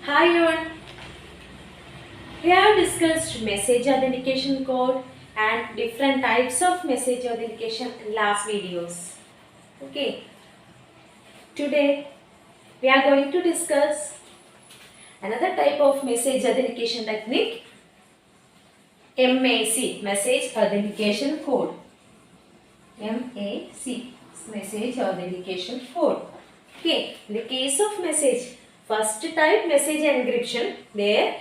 Hi everyone. We have discussed message authentication code and different types of message authentication in last videos. Okay. Today we are going to discuss another type of message authentication technique, MAC, message authentication code. MAC, message authentication code. Okay. In the case of message, first type message encryption, there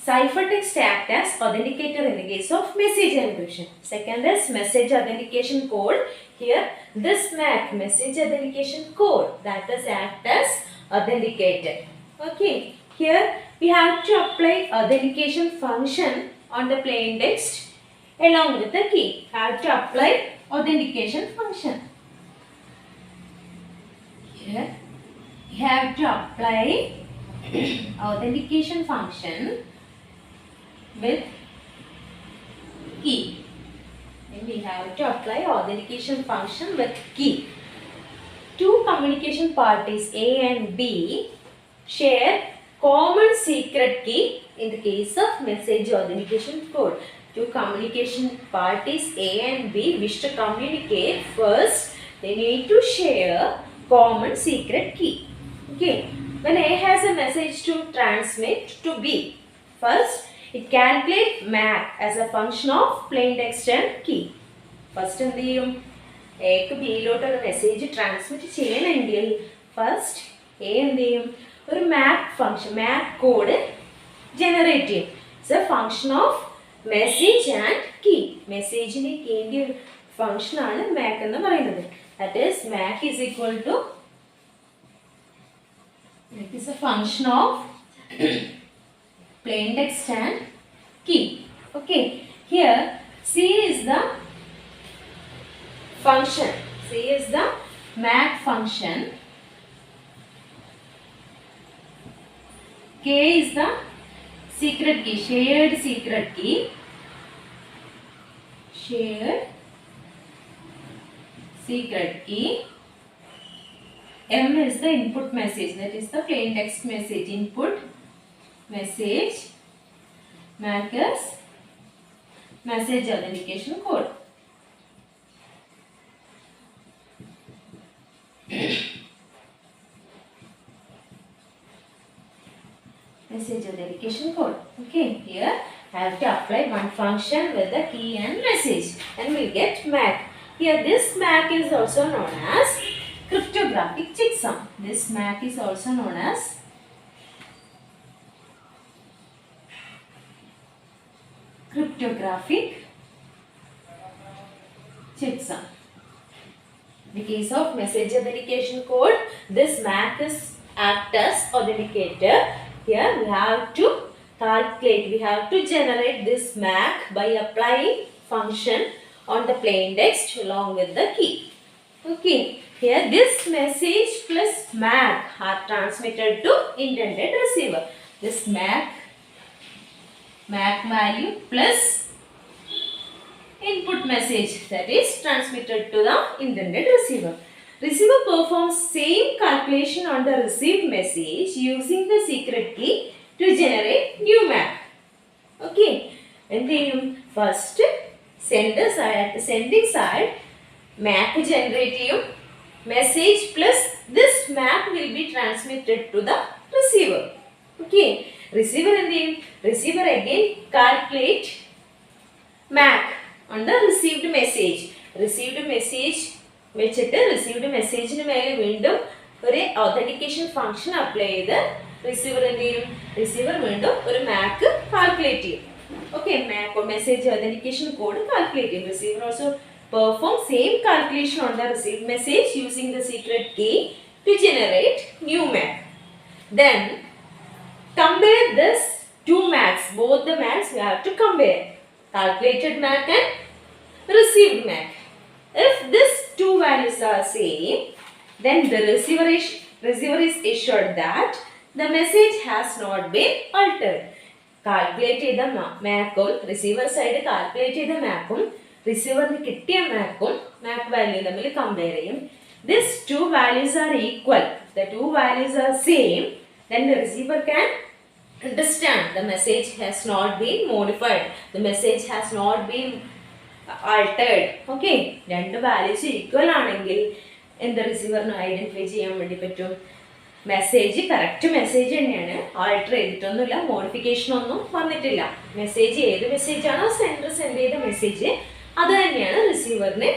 ciphertext act as authenticator in the case of message encryption. Second is message authentication code. Here this MAC, message authentication code, that is act as authenticator. Okay. Here we have to apply authentication function on the plain text along with the key. Have to apply authentication function. Here we have to apply authentication function with key. And we have to apply authentication function with key. Two communication parties A and B share common secret key in the case of message authentication code. Two communication parties A and B wish to communicate. First, they need to share common secret key. Okay. When A has a message to transmit to B, first it calculates MAC as a function of plain text and key. First, എന്ത് ചെയ്യും? എക്ക് ബിയിലോട്ട് ഒരു message transmit ചെയ്യണമെങ്കിൽ first A എന്ത് ചെയ്യും? ഒരു MAC function, MAC code generate ചെയ്യും. It's a function of message and key. മെസ്സേജിന് കീൻ്റെ ഒരു ഫംഗ്ഷനാണ് മാക് എന്ന് പറയുന്നത്. That is MAC is equal to, it is a function of plain text and key. Okay, here C is the function. C is the MAC function. K is the secret key, shared secret key. Shared secret key. M is the input message, that is the plain text message. Input message, MAC is message authentication code. Message authentication code. Okay, here I have to apply one function with the key and message and we get MAC. Here this MAC is also known as cryptographic checksum. This MAC is also known as cryptographic checksum. In the case of message authentication code, this MAC is act as authenticator. Here we have to calculate, we have to generate this MAC by applying function on the plain text along with the key. Okay. Here this message plus MAC are transmitted to intended receiver. This MAC value plus input message, that is transmitted to the intended receiver. Receiver performs same calculation on the received message using the secret key to generate new MAC. Okay. And then first sender side, at the sending side, MAC generative message plus this MAC will be transmitted to the receiver. Okay. Receiver and then receiver again calculate MAC on the received message. Received message വെച്ചിട്ട് received മെസ്സേജിന് മേലെ വീണ്ടും ഒരു authentication function apply ചെയ്ത് receiver എന്ത് ചെയ്യും? Receiver വീണ്ടും ഒരു MAC calculate ചെയ്യും. Okay, MAC or message authentication code calculate ചെയ്യും. Receiver also perform same calculation on the received message using the secret key to generate new MAC. Then compare this two MACs, both the MACs we have to compare. Calculated MAC and received MAC. If these two values are same, then the receiver is assured that the message has not been altered. Calculate ചെയ്ത MACും receiver side calculate ചെയ്ത MACും റിസീവറിന് കിട്ടിയ മാക്കും Mac value തമ്മിൽ compare ചെയ്യും. These two values are equal. The two values are same. then the receiver can understand the message has not been modified, the message has not been altered. Okay, രണ്ട് values equal ആണെങ്കിൽ എന്താ റിസീവറിന് identify ചെയ്യാൻ വേണ്ടി പറ്റും, message correct message തന്നെയാണ്, alter ചെയ്തിട്ടൊന്നുമില്ല, modification ഒന്നും വന്നിട്ടില്ല. Message ഏത് മെസ്സേജാണോ സെൻഡർ സെൻഡ് ചെയ്ത മെസ്സേജ് അത് തന്നെയാണ് റിസീവറിന്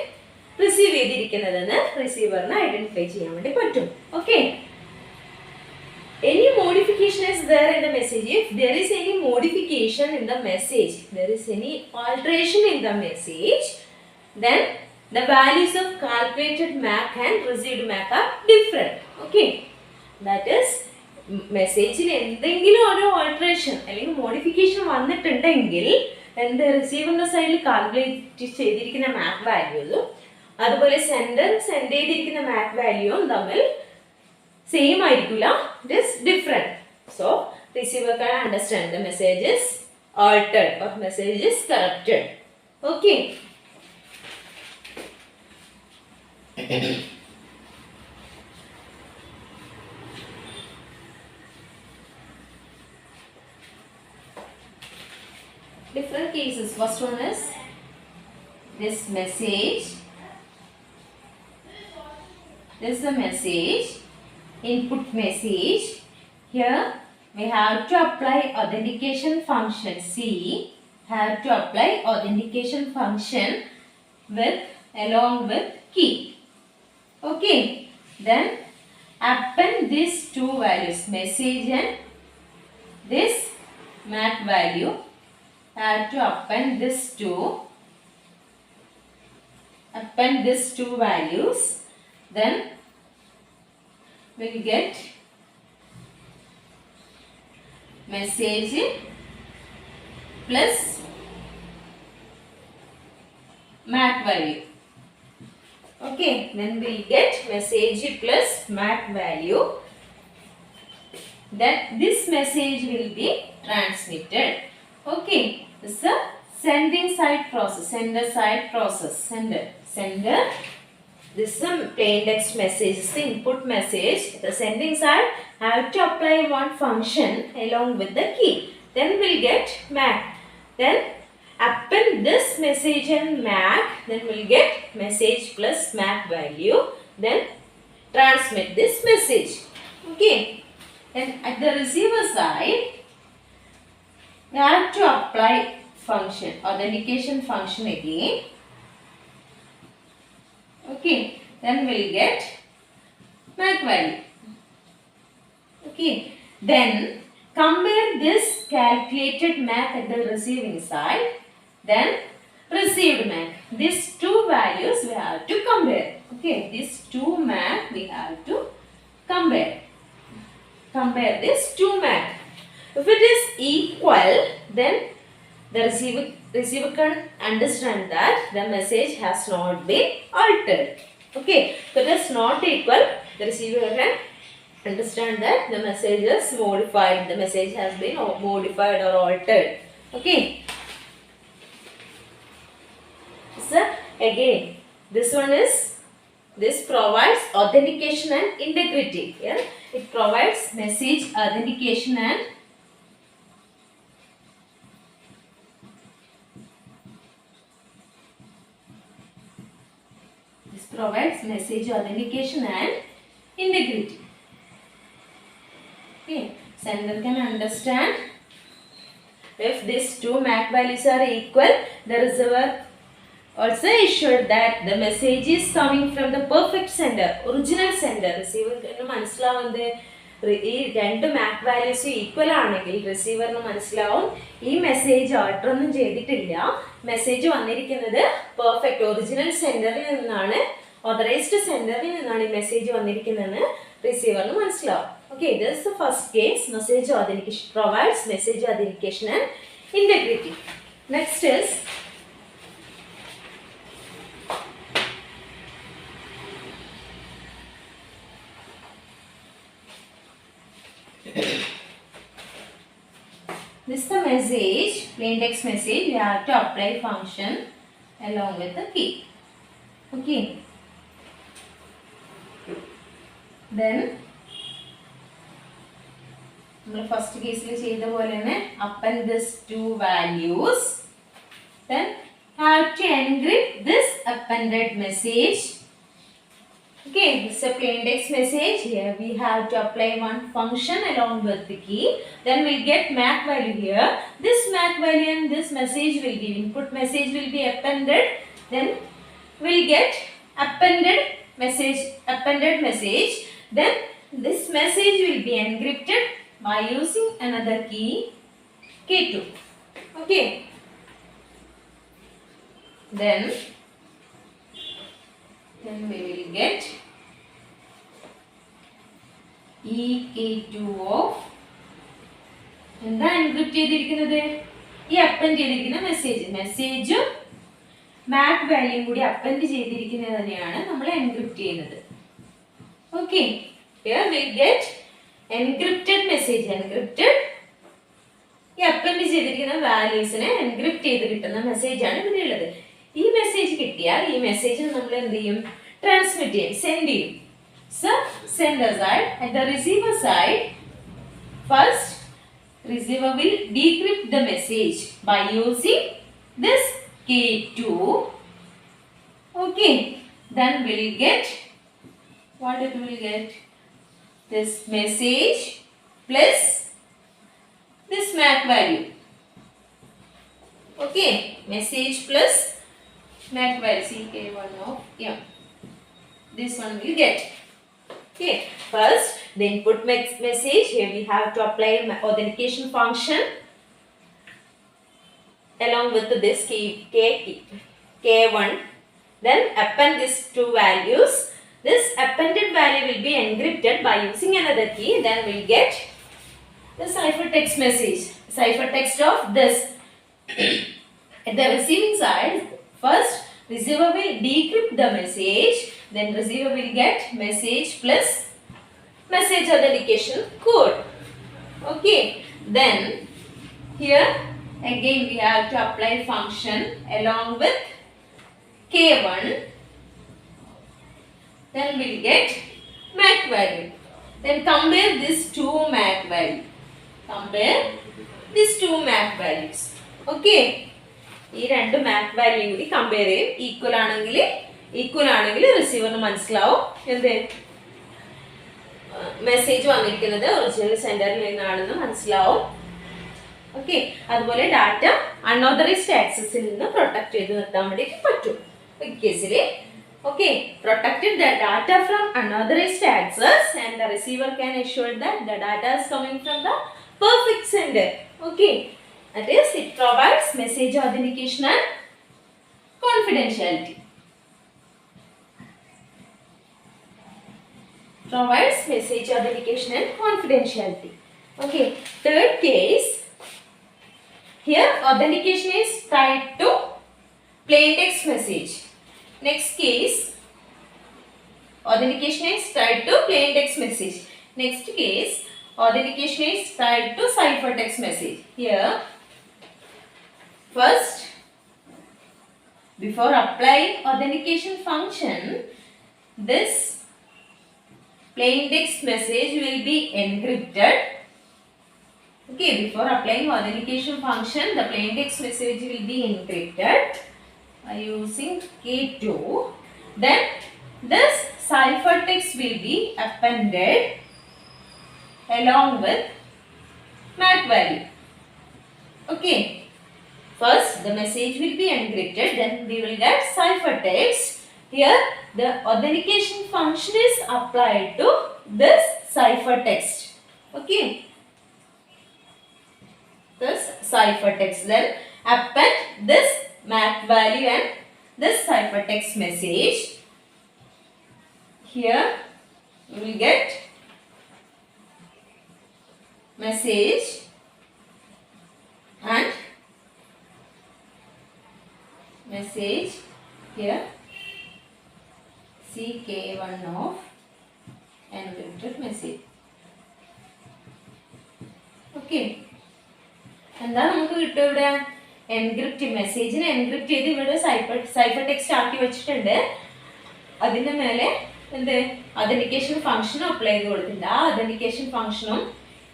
റിസീവ് ചെയ്തിരിക്കുന്നതെന്ന് റിസീവറിന് ഐഡന്റിഫൈ ചെയ്യാൻ വേണ്ടി പറ്റും. Okay, any modification is there in the message. If there is any modification in the message, there is any alteration in the message, then the values of calculated MAC and received MAC are different. Okay, that is മെസ്സേജിൽ എന്തെങ്കിലും ഒരു alteration അല്ലെങ്കിൽ modification വന്നിട്ടുണ്ടെങ്കിൽ എൻ്റെ റിസീവറിൻ്റെ സൈഡിൽ calculate ചെയ്തിരിക്കുന്ന Mac വാല്യൂസും അതുപോലെ sender send ചെയ്തിരിക്കുന്ന മാക് വാല്യൂവും തമ്മിൽ same ആയിരിക്കില്ല, it is different. So receiver can understand the message is altered or message is corrupted. Okay. Different cases. First one is this message. This is the message. Input message. Here we have to apply authentication function. C have to apply authentication function along with key. Okay, then append these two values, message and this MAC value. Have to append these two values, then we'll get message plus MAC value. Okay, then we'll get message plus MAC value. Then this message will be transmitted. Okay, this is a sending side process, sender side process. Sender. This is a plain text message, this is the input message. The sending side have to apply one function along with the key. Then we'll get MAC. Then append this message and MAC. Then we'll get message plus MAC value. Then transmit this message. Okay. Then at the receiver side, we have to apply function, authentication function again. Okay, then we'll get MAC value. Okay, then compare this calculated MAC at the receiving side, then received MAC. These two values we have to compare. Okay, these two MAC we have to compare. Compare this two MAC. If it is equal, then the receiver can understand that the message has not been altered. Okay, if it is not equal, the receiver can understand that the message is modified, the message has been modified or altered. Okay, so again this one is, this provides authentication and integrity. Yeah, it provides message authentication and provides message authentication and integrity. Okay, sender can understand if these two MAC values are equal, the receiver also assured that the message is coming from the perfect sender, original sender. Receiver can മനസ്സിലാവുന്നത് ഈ രണ്ട് MAC values equal ആണെങ്കിൽ റിസീവറിന് മനസ്സിലാവും ഈ message alter ഒന്നും ചെയ്തിട്ടില്ല, message വന്നിരിക്കുന്നത് perfect original സെൻഡറിൽ നിന്നാണ്, ഓതറൈസ്ഡ് സെൻഡറിൽ നിന്നാണ് ഈ മെസ്സേജ് വന്നിരിക്കുന്നതെന്ന് റിസീവറിന് മനസ്സിലാവും. Okay, this is the first case, message authentication, provides message authentication and integrity. Next is this is the message, plain text message. We have to apply function along with the key. Okay, then first case append this two values. Then have to encrypt this appended message. Okay, this is a plain text message. Here we have to apply one function along with the key. Then we'll get MAC value here. This MAC value and this message will be input message will be appended. Then we'll get appended message. Then this message will be encrypted by using another key, K2. Okay. Then we will get EK2 of encrypt ചെയ്തിരിക്കുന്നത് ഈ append ചെയ്തിരിക്കുന്ന മെസ്സേജും MAC വാല്യൂയും കൂടി append ചെയ്തിരിക്കുന്നത് തന്നെയാണ് നമ്മൾ encrypt ചെയ്യുന്നത്. Okay, here we get encrypted message. ഈ അപ്പൻഡ് ചെയ്തിരിക്കുന്ന വാല്യൂസിനെ എൻക്രിപ്റ്റ് ചെയ്ത് കിട്ടുന്ന മെസ്സേജാണ് ഇതിലുള്ളത്. ഈ മെസ്സേജ് കിട്ടിയാൽ ഈ മെസ്സേജ് നമ്മൾ എന്ത് ചെയ്യും? ട്രാൻസ്മിറ്റ് ചെയ്യും, സെൻഡ് ചെയ്യും. So sender side, at the receiver side, first receiver will decrypt the message by using this K2. Okay, then we'll get what it will get? This message plus this MAC value. Okay, message plus MAC value, CK1 of, yeah, this one will get. Okay, first the input message. Here we have to apply authentication function along with this K1. Then append these two values. This appended value will be encrypted by using another key. Then we'll get the ciphertext message. Ciphertext of this. At the receiving side, first receiver will decrypt the message. Then receiver will get message plus message authentication code. Okay, then here again we have to apply function along with K1. Then we'll get MAC value. Then compare these two MAC values. Okay, ഈ രണ്ട് MAC value കൂടി compare ചെയ്യും. Equal ആണെങ്കിൽ റിസീവറിന് മനസ്സിലാവും എന്ത് message വന്നിരിക്കുന്നത് original സെൻഡറിൽ നിന്നാണെന്ന് മനസ്സിലാവും. ഓക്കെ, അതുപോലെ ഡാറ്റ അൺഓതറൈസ്ഡ് ആക്സസിൽ നിന്ന് പ്രൊട്ടക്ട് ചെയ്ത് നിർത്താൻ വേണ്ടിയിട്ട് പറ്റും. ഈ കേസിൽ okay, protected the data from unauthorised access and the receiver can assure that the data is coming from the perfect sender. Okay, that is, it provides message authentication and confidentiality. Okay, third case, here authentication is tied to plain text message. Next case, authentication is tied to plain text message. Next case, authentication is tied to ciphertext message. Here, first, before applying authentication function, this plain text message will be encrypted. Okay, before applying authentication function, the plain text message will be encrypted by using K2. Then this ciphertext will be appended along with MAC value. Okay, first the message will be encrypted, then we will get ciphertext. Here the authentication function is applied to this ciphertext. Okay, this ciphertext, then append this MAC value and this ciphertext message. Here we will get message and message here CK1 of encrypted message. Okay, എന്താ നമുക്ക് കിട്ടും ഇവിടെ? Encrypt മെസ്സേജിനെ encrypt ചെയ്ത് ഇവിടെ cipher text ആക്കി വെച്ചിട്ടുണ്ട്. അതിൻ്റെ മേലെ എന്ത് ഒതന്റിക്കേഷൻ ഫംഗ്ഷനും അപ്ലൈ ചെയ്ത് കൊടുത്തിട്ടുണ്ട്. ആ ഒതന്റിക്കേഷൻ ഫംഗ്ഷനും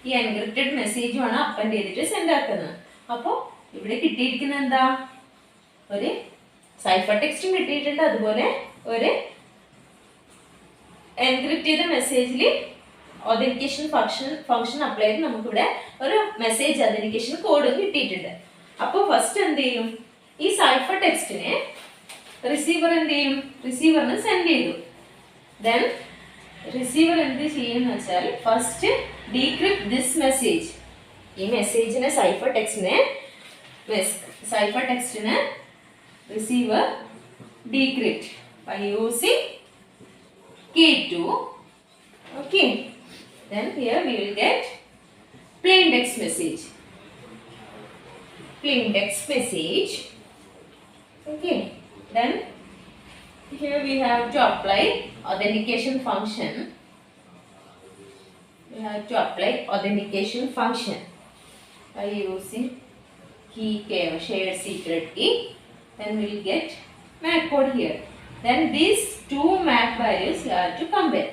ഈ എൻക്രിപ്റ്റഡ് മെസ്സേജുമാണ് അപ്പൻഡ് ചെയ്തിട്ട് സെൻഡ് ആക്കുന്നത്. അപ്പോൾ ഇവിടെ കിട്ടിയിരിക്കുന്ന എന്താ, ഒരു സൈഫർ ടെക്സ്റ്റും കിട്ടിയിട്ടുണ്ട്, അതുപോലെ ഒരു എൻക്രിപ്റ്റ് ചെയ്ത മെസ്സേജിൽ ഒതന്റിക്കേഷൻ ഫംഗ്ഷൻ അപ്ലൈ ചെയ്ത് നമുക്കിവിടെ ഒരു മെസ്സേജ് ഒതന്റിക്കേഷൻ കോഡും കിട്ടിയിട്ടുണ്ട്. അപ്പോൾ ഫസ്റ്റ് എന്ത് ചെയ്യും, ഈ സൈഫർ ടെക്സ്റ്റിനെ റിസീവർ എന്ത് ചെയ്യും, റിസീവറിന് സെൻഡ് ചെയ്തു. ദെൻ റിസീവർ എന്ത് ചെയ്യുമെന്ന് വെച്ചാൽ ഫസ്റ്റ് ഡീക്രിപ്റ്റ് ദിസ് മെസ്സേജ്. ഈ മെസ്സേജിനെ സൈഫർ ടെക്സ്റ്റിനെ receiver decrypt by using K2. Okay, then here we will get plain text message. Okay, then here we have to apply authentication function. By using key shared secret key. Then we will get MAC code here. Then these two MAC values you have to compare.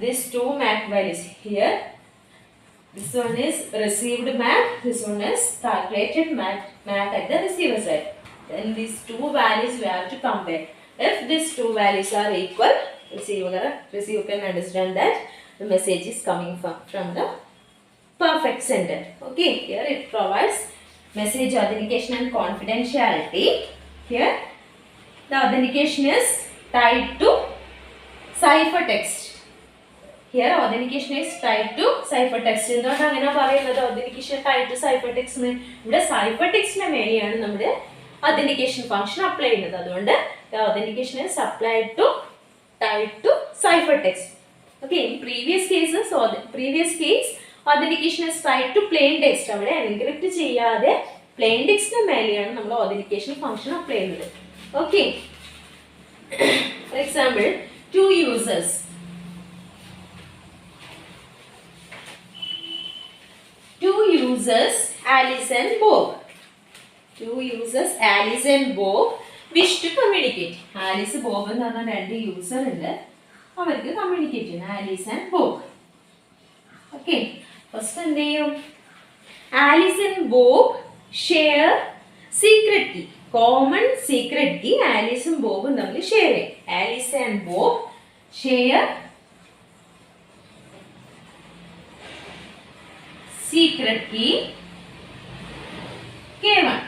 These two MAC values here. This one is received MAC. This one is calculated MAC at the receiver side. Then these two values we have to compare. If these two values are equal, receiver can understand that the message is coming from the perfect sender. Okay, here it provides message authentication and confidentiality. Here the authentication is tied to ciphertext. Here authentication is tied to ciphertext. എന്തുകൊണ്ട് അങ്ങനെ പറയുന്നത് authentication tied to ciphertext എന്ന്? ഇവിടെ ciphertextന്റെ മേലെയാണ് നമ്മുടെ authentication function apply ചെയ്യുന്നത്. അതുകൊണ്ട് the authentication is tied to ciphertext. Okay, in previous case authentication is tied to plain text. അവിടെ encrypt ചെയ്യാതെ plain textന്റെ മേലെയാണ് നമ്മൾ authentication function അപ്ലൈ ചെയ്യുന്നത്. Okay, for example, two users Alice and Bob wish to communicate. Alice Bob എന്ന് പറഞ്ഞ രണ്ട് user ഉണ്ട്, അവർക്ക് കമ്മ്യൂണിക്കേറ്റ് ചെയ്യണം. Alice and Bob. Okay, first എന്ത് ചെയ്യും, Alice and Bob share secret key. Common secret key ആലിസും ബോബും തമ്മിൽ ഷെയർ ചെയ്യും. Alice and Bob share secret key K1.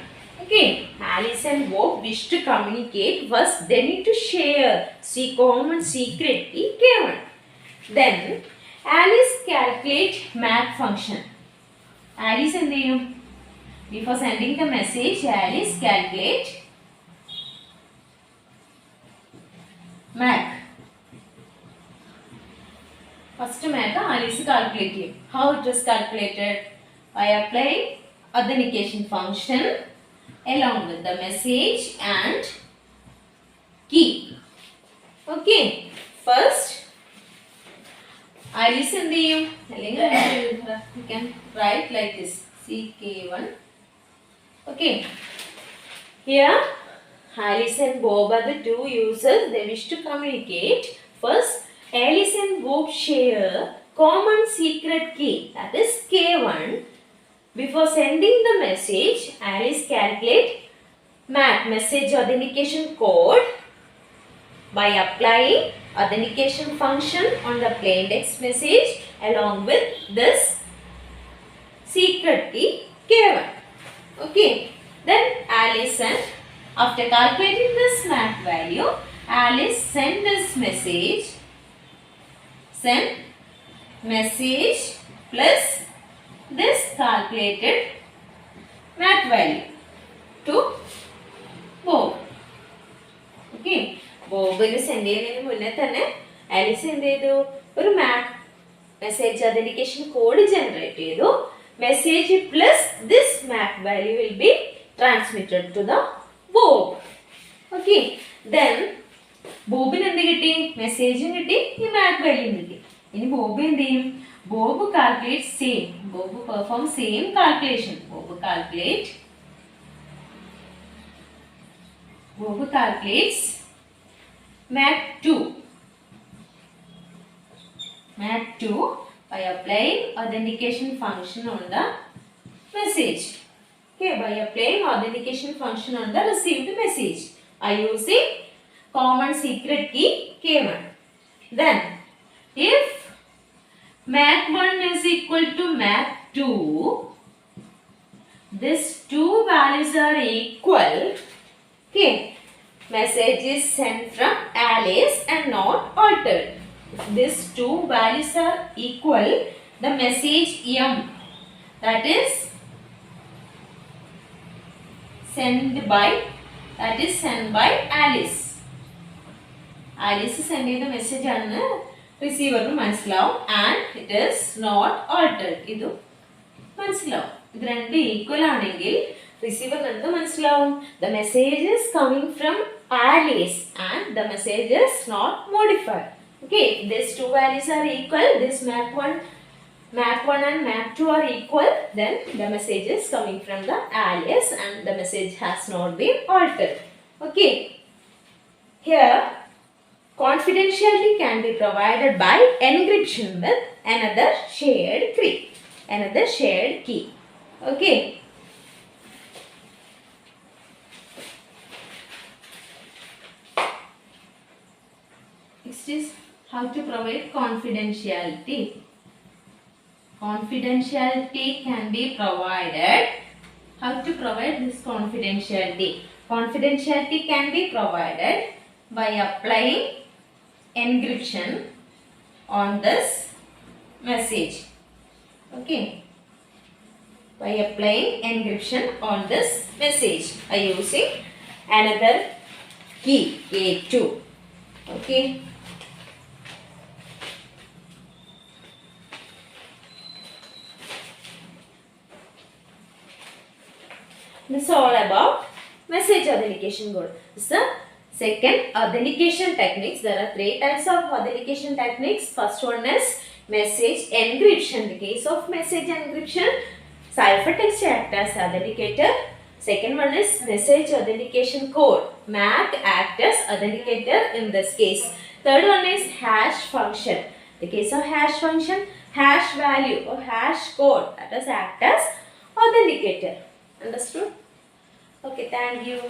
Okay, Alice and Bob wish to communicate. First they need to share common secret key K1. Then Alice calculate MAC function. Alice എന്ത് ചെയ്യും, before sending the message Alice calculate MAC. First MAC Alice calculate ചെയ്യും. How it is calculated? By applying authentication function along with the message and key. Okay, first Alice എന്ത് ചെയ്യും, അല്ലെങ്കിൽ you can write like this CK1. Okay, here Alice and Bob are the two users. They wish to communicate. First Alice and Bob share common secret key, that is K1. Before sending the message, Alice calculate MAC, message authentication code, by applying authentication function on the plain text message along with this secret key K1. Okay, then Alice after calculating this MAC value, Alice send message plus this calculated MAC value to Bob. Okay, ബോബിന് send ചെയ്യുന്നതിന് മുന്നേ തന്നെ Alice എന്ത് ചെയ്തു, ഒരു MAC message authentication code generate ചെയ്തു. Message plus this MAC value will be transmitted to the Bob. Okay, then ബോബിന് എന്ത് കിട്ടി, മെസ്സേജും കിട്ടി, ഈ MAC വാല്യൂം കിട്ടി. ഇനി ബോബ് എന്ത് ചെയ്യും, Bob calculate same, Bob perform same calculation. Bob calculates MAC 2 MAC2 by applying authentication function on the message. Okay, by applying authentication function on the received message. I using common secret key K1. Then, if MAC1 is equal to MAC2, these two values are equal. Okay, message is sent from Alice and not altered. If these two values are equal, the message M, that is sent by Alice. Alice send the message and receiver മനസ്സിലാവും and it is not altered. ഇത് മനസ്സിലാവും. ഇത് രണ്ട് equal ആണെങ്കിൽ receiver എന്ത് മനസ്സിലാവും? The message is coming from Alice and the message is not modified. Okay, if these two values are equal, this MAC1 and MAC2 are equal, then the message is coming from the Alice and the message has not been altered. Okay, here confidentiality can be provided by encryption with another shared key. Okay. Next is how to provide confidentiality. Confidentiality can be provided. How to provide this confidentiality? Confidentiality can be provided by applying encryption on this message. Okay, by applying encryption on this message by using another key A2. Okay, this is all about message authentication code. This is the second authentication techniques. There are three types of authentication techniques. First one is message encryption. In the case of message encryption, ciphertext acts as authenticator. Second one is message authentication code. MAC acts as authenticator in this case. Third one is hash function. In the case of hash function, hash value or hash code that is act as authenticator. Understood? Okay, thank you.